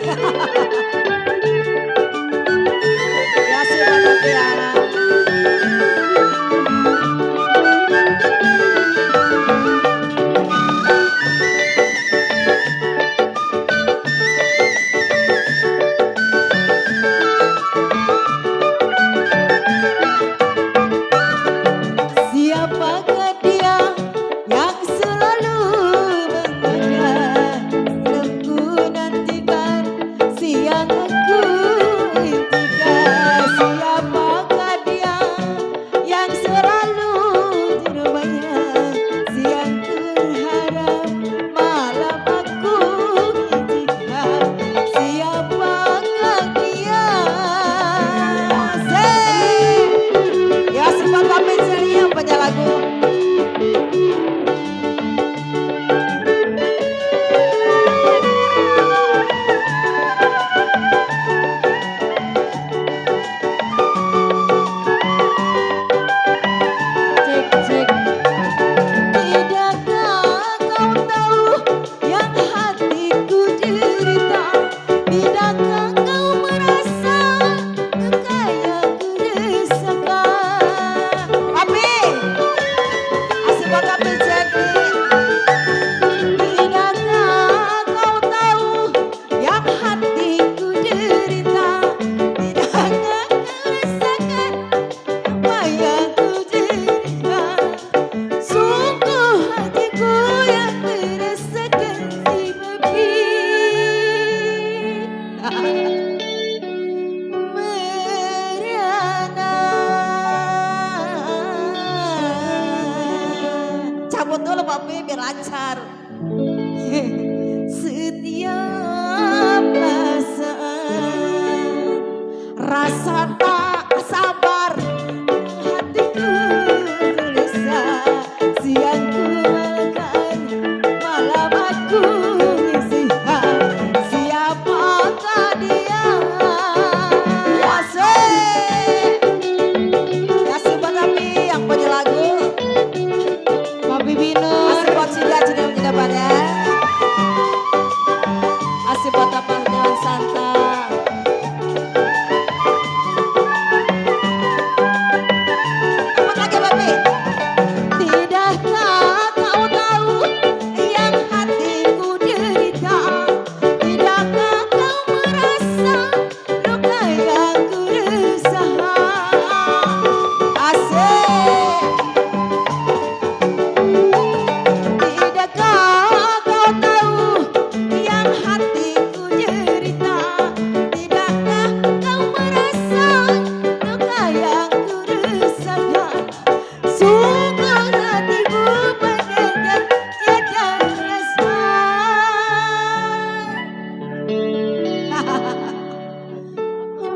Ya sih Bapak ya. Siapakah dia yang selalu menggoda? Ku nantikan siang aku intikan. Siapakah dia yang selalu dirumahnya? Siang berharap malam aku intikan. Siapakah dia? Ya sempat kami ceria banyak lagu. Cek cek. Tidakkah kau tahu yang hatiku derita? Tidakkah kau merasa luka yang ku rasakan? Papi, asik buat Papi jadi. Tidakkah kau tahu yang hatiku derita? Tidakkah kau rasakan apa yang ku derita? Sungguh hatiku yang merasakan si Papi merana. Cabut dulu Papi biar lancar. Setiap saat rasa tak sabar hatiku gelisah. Siang ku makan malam aku istirahat. Siapakah dia? Asik. Kasih buat Papi yang punya lagu. Papi Binur. Asik buat Cida Cida pada. Asik buat Abang Jalan Santa. Apa lagi Papi? Tidakkah kau tahu yang hatiku derita? Tidakkah kau merasa luka yang ku rasakan? Asik. Tidakkah kau tahu yang hatiku derita? Tidakkah kau merasa luka yang ku rasakan? Sungguh hatiku bagaikan tiada rasa.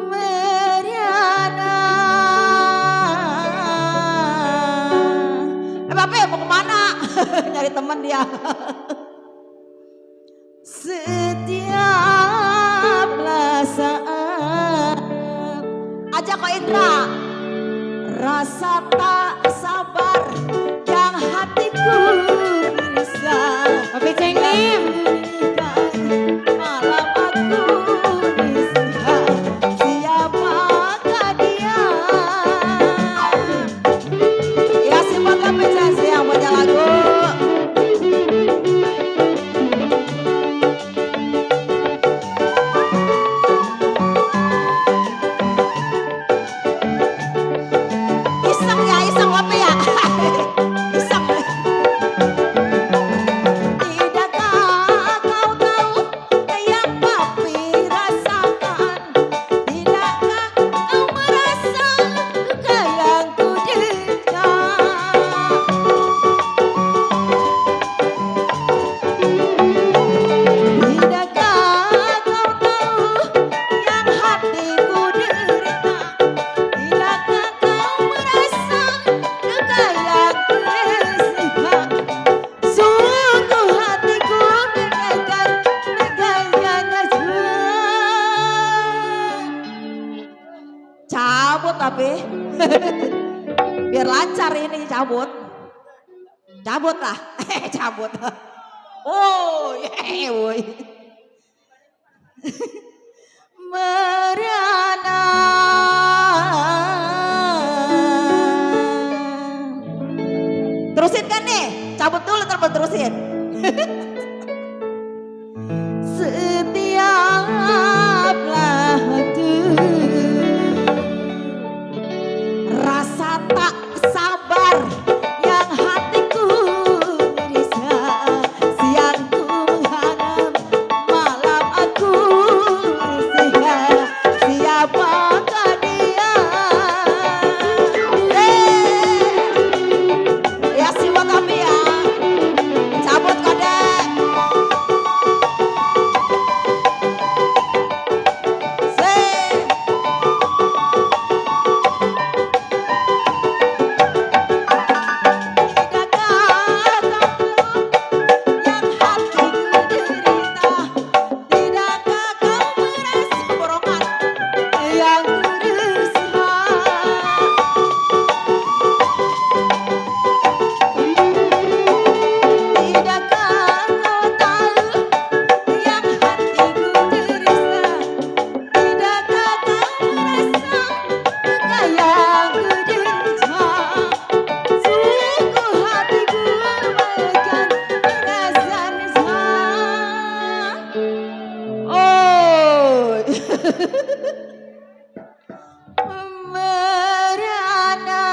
Merana. Bapak mau kemana? Nyari teman dia. Setiap saat ajak Kak Indra. Rasa tak sabar yang hatiku gelisah. Papi Cenglim. Malam aku istirahat. Siapakah dia? Ya simpan Papi Cenglim yang punya lagu. Iseng ya, iseng Papi ya. Iseng. Tidakkah kau tahu yang Papi rasakan? Tidakkah kau merasa luka yang ku derita? Tidakkah kau tahu yang hatiku derita? Tidakkah kau merasa luka yang ku rasakan? Sungguh hatiku bagaikan rasa. Cabut tapi biar lancar ini cabut. Cabut lah. Cabut. Oh, yeah, boy. Mariana. Terusin kan nih, cabut dulu terus terusin. Setiap lagu rasa tak sabar yang hatiku bisa siang ku harap malam aku siapakah dia ya si Wakabi ya cabut kode Mariana.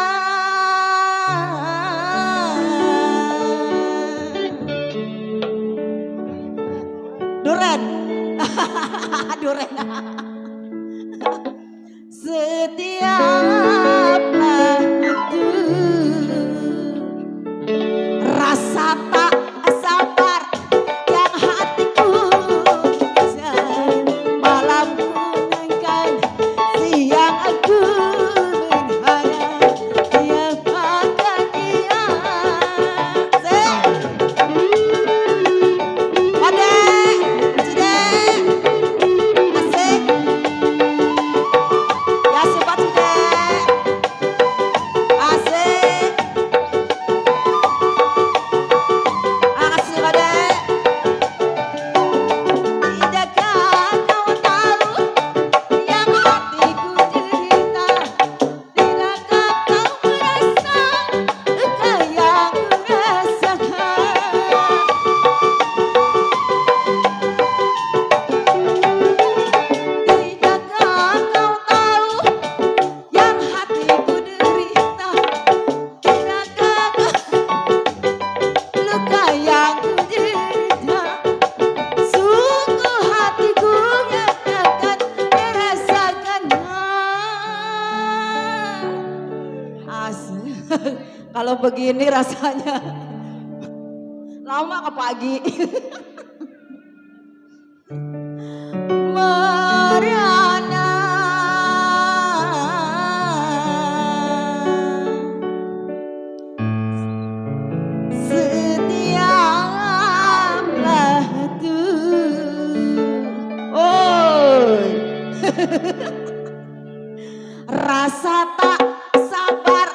Duren. Duren. Setiap lagu rasa tak sabar yang hatiku bisa malamku nengkan siang aku berharap siapakah dia Ode Cide asik ya sifat Cide asik asik Ode. Tidakkah kau tahu yang hatiku derita? Tidakkah kau merasa luka yang kurasakan? Tidakkah kau tahu yang hatiku derita? Tidakkah kau luka yang kuderita? Sungguh hatiku yang akan merasakannya. Asik. Kalau begini rasanya lama ke pagi. Mariana. Setiap lagu rasa tak sabar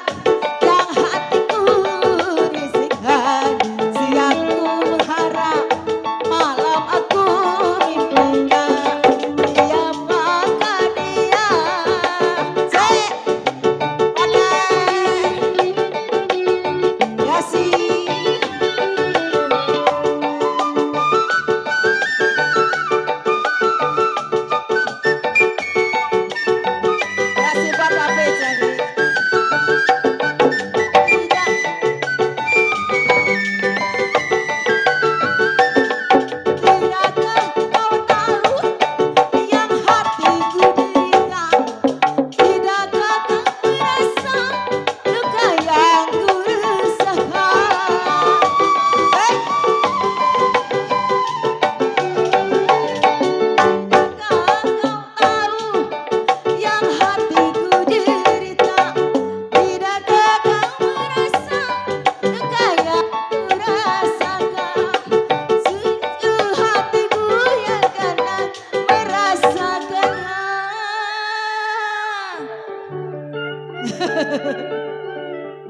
yang hatiku bisikan siang ku berharap malam aku mimpikan siapakah dia Ode ya si ya si Wakabi jadi Tidakkah kau tahu yang hatiku derita? Tidakkah kau merasa luka yang kurasakan? Tidakkah kau tahu yang hatiku derita? Tidakkah kau merasa luka yang kurasakan? Sungguh hatiku yang akan merasakannya.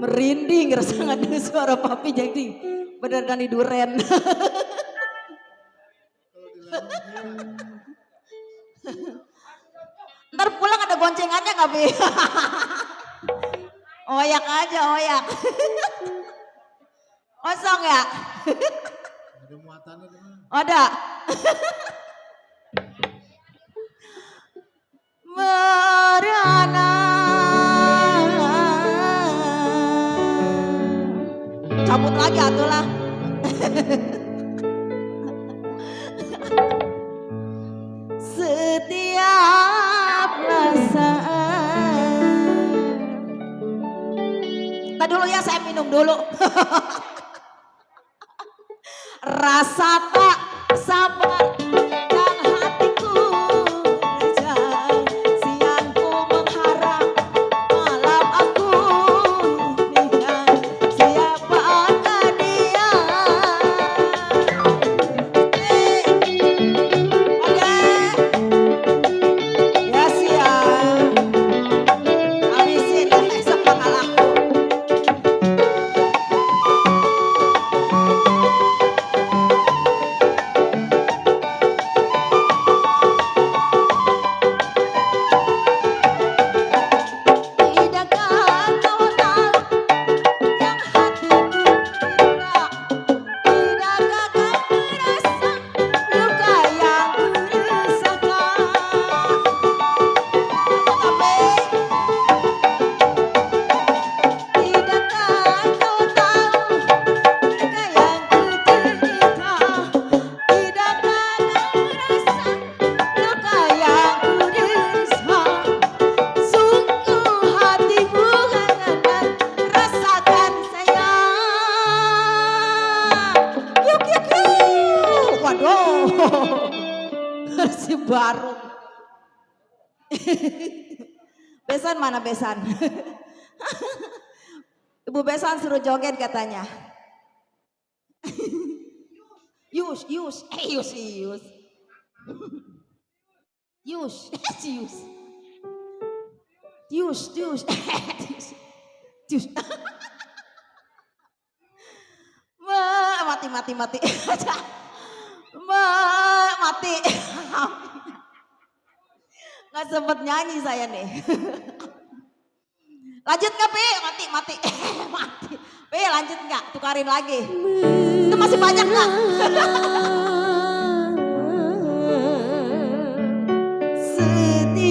Merinding rasa ngadeng suara papi jadi bener Dani Duren. Ntar pulang ada goncengannya nggak Bi? Oyak aja oyak. Kosong ya? Ada muatannya gimana? Ada. Merana. Cabut lagi atuh lah. Setiap perasaan. Kita dulu ya, saya minum dulu. Rasa tak sabar dan hatiku reja, siang ku mengharap, malam aku ingat siapakah dia. Oke, ya siang, habisin esok bakal aku. Tidakkah kau tahu yang hatiku minta? Tidakkah kau merasa luka yang kurasakan? Tidakkah kau tahu luka yang kuderita? Tidakkah kau merasa luka yang kuderita? Sungguh hatimu hangat rasakan sayang. Yuk yuk yuk. Waduh. Si baru. Besan mana besan? Ibu besan suruh joget katanya. Yus yus yus yus. Yus yus. Tius, tius, tius, tius. Mati, mati, mati. Mati. Nggak sempet nyanyi saya nih. Lanjut nggak Pi? Mati, mati. Mati. Pi lanjut nggak? Tukarin lagi. Itu masih banyak nggak?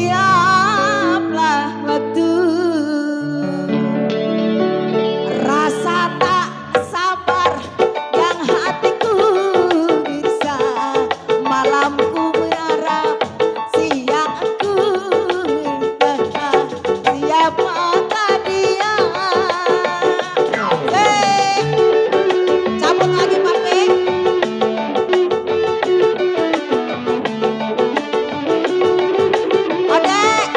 Setiaplah waktu rasa tak sabar yang hatiku bisa, malamku berharap siangku berharap siapakah dia. Cabut lagi papi. Odek,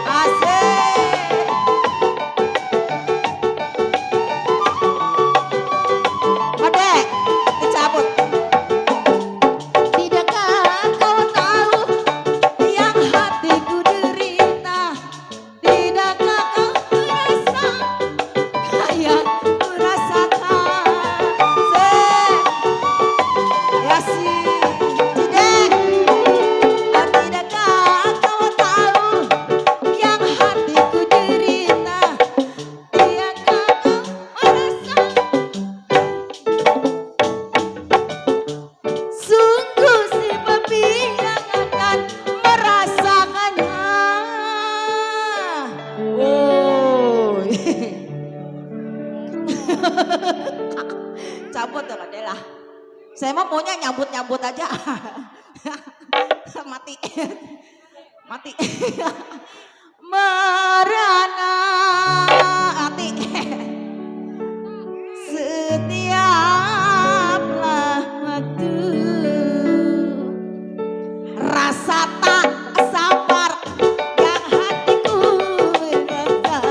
asik. Odek, dicabut. Tidakkah kau tahu yang hatiku derita? Tidakkah kau merasa yang kurasakan? Ya sih, tidak. Tidakkah kau tahu yang hatiku derita? Tidakkah kau merasa sungguh si babi yang akan merasakannya? Oh, cabut tuh Dela. Saya mah maunya nyambut-nyambut aja. Mati. Mati. Merana hati. Setiaplah waktu rasa tak sabar yang hatiku berasa,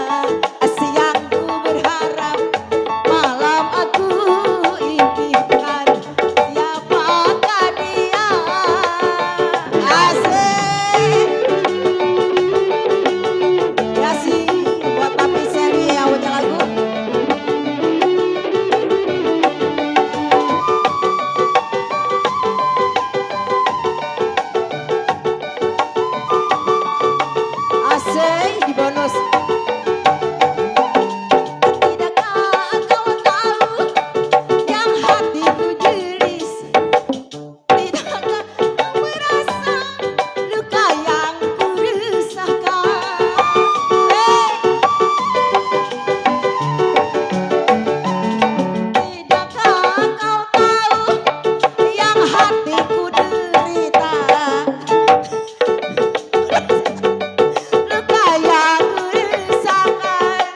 siangku berharap, malam aku impikan siapakah dia. Asik. Ya bonus. Tidakkah kau tahu yang hatiku jeris? Tidakkah kau merasa luka yang kuresahkan? Tidakkah kau tahu yang hatiku derita? Luka yang kuresahkan,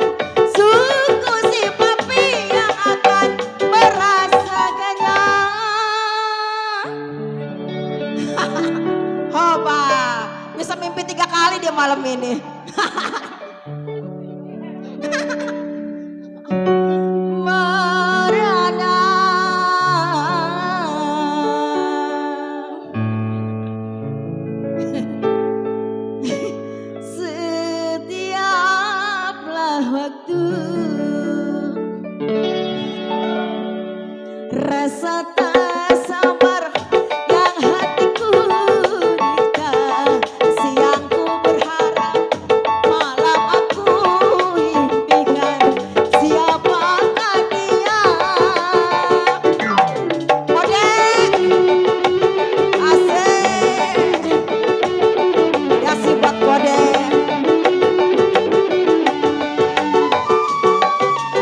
sungguh si papi yang akan merasakannya. Hoba, bisa mimpi 3 kali dia malam ini. Merana setiaplah waktu rasa tak sabar yang hatiku derita, siang ku berharap, malam aku impikan, siapakah dia? Kode asik ya si buat kode,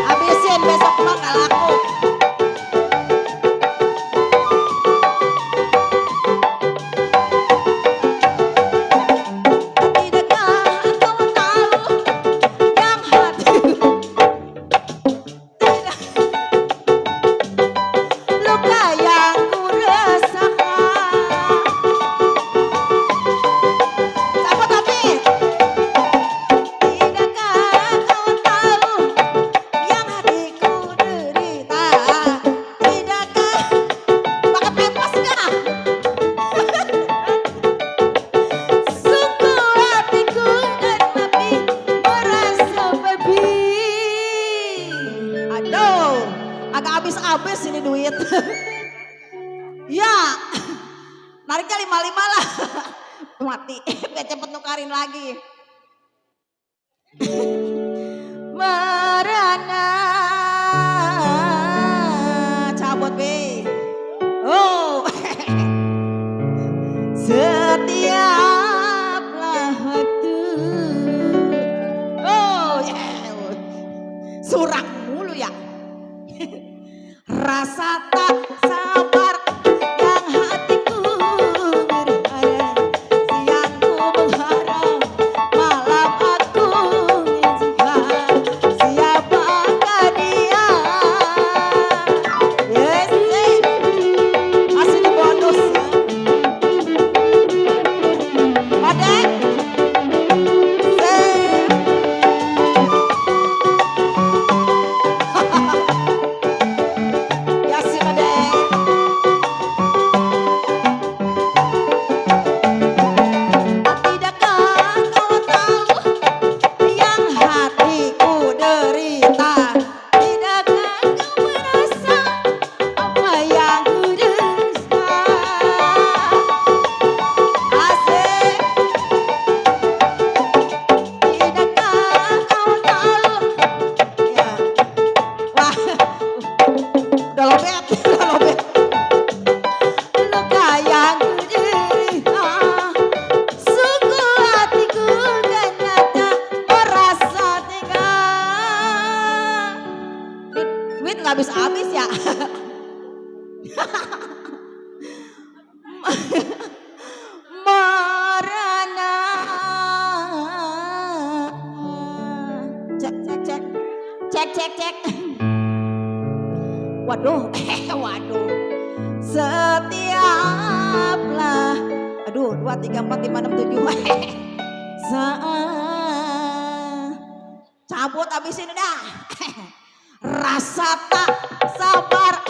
habisin besok pulang gak laku. Tidakkah kau tahu yang hatiku luka yang kuresahkan? Siapa tapi? Tidakkah kau tahu yang hatiku derita? Tidakkah pakai pempes kah? Sungguh hatiku dan papi merasa babi. Aduh, agak habis-habis ini duit. Ya, nariknya 55 lah. Mati, biar cepet nukarin lagi. Merana cabut be. Oh. Setiaplah waktu. Oh ya. Surak mulu ya. Rasa tak sabar yang hatiku berharap, siang ku mengharap, malam aku mengincar, siapakah dia? Yes, masih di bonus ya. Odek, ya si Odek. Tidakkah kau tahu yang hatiku derita? Tidakkah kau merasa apa yang ku dusta? Asik. Tidakkah kau tahu? Ya, wah, udah lobet, udah lobet. Luka yang ku derita, sungguh hatiku kan nyata merasa tega. Duit nggak habis-habis ya. Merana. Cek cek cek cek cek cek. Waduh, waduh. Setiaplah, aduh, 2, 3, 4, 5, 6, 7. Saat cabut abisin udah. Rasa tak sabar